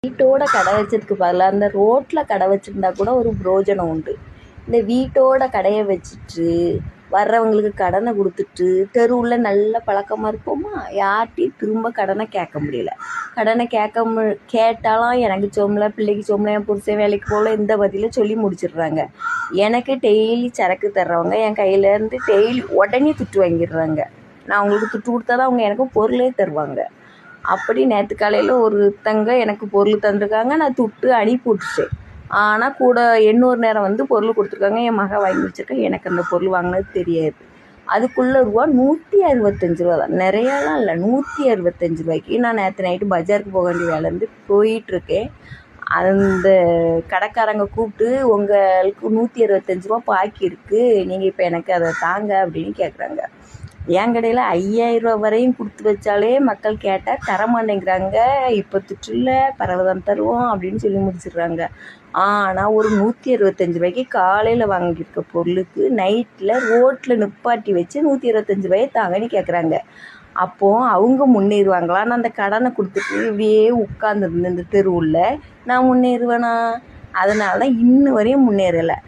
வீட்டோட கடை வச்சதுக்கு பதிலாக அந்த ரோட்டில் கடை வச்சுருந்தா கூட ஒரு புரோஜனம் உண்டு. இந்த வீட்டோட கடையை வச்சுட்டு வர்றவங்களுக்கு கடனை கொடுத்துட்டு தெருவில் நல்ல பழக்கமாக இருப்போமா, யார்கிட்டையும் திரும்ப கடனை கேட்க முடியல. கடனை கேட்டாலும் எனக்கு சோம்பல, பிள்ளைக்கு சோம்பல, என் புருஷன் வேலைக்கு போகல, இந்த பதில் சொல்லி முடிச்சிடுறாங்க. எனக்கு டெய்லி சரக்கு தர்றவங்க என் கையிலேருந்து டெய்லி உடனே துட்டு வாங்கிடுறாங்க. நான் அவங்களுக்கு துட்டு கொடுத்தா தான் அவங்க எனக்கு பொருளே தருவாங்க. அப்படி நேற்று காலையில் ஒருத்தங்க எனக்கு பொருள் தந்துருக்காங்க, நான் துட்டு அனுப்பி விட்டுட்டேன். ஆனால் கூட இன்னொரு நேரம் வந்து பொருள் கொடுத்துருக்காங்க, என் மகன் வாங்கி வச்சுருக்கேன். எனக்கு அந்த பொருள் வாங்கினது தெரியாது. அதுக்குள்ளே ரூபா 165 ரூபா தான், நிறையாலாம் இல்லை, 165 ரூபாய்க்கு நான் நேற்று நைட்டு பஜாருக்கு போக வேண்டிய வேலை இருந்து போயிட்டுருக்கேன். அந்த கடைக்காரங்க கூப்பிட்டு, உங்களுக்கு 165 ரூபா பாக்கி இருக்குது, நீங்கள் இப்போ எனக்கு அதை தாங்க அப்படின்னு கேட்குறாங்க. என் கடையில் 5000 ரூபா வரையும் கொடுத்து வச்சாலே மக்கள் கேட்டால் தரமாட்டேங்கிறாங்க. இப்போ துட்டில் பரவதான் தருவோம் அப்படின்னு சொல்லி முடிச்சிடுறாங்க. ஆனால் ஒரு 165 ரூபாய்க்கு காலையில் வாங்கியிருக்க பொருளுக்கு நைட்டில் ரோட்டில் நிப்பாட்டி வச்சு 125 ரூபாயை தாங்கன்னு கேட்குறாங்க. அப்போது அவங்க முன்னேறுவாங்களா? நான் அந்த கடனை கொடுத்துட்டு இப்படியே உட்காந்துருந்தேன் இந்த தெருவில், நான் முன்னேறுவேனா? அதனால தான் இன்ன வரையும் முன்னேறலை.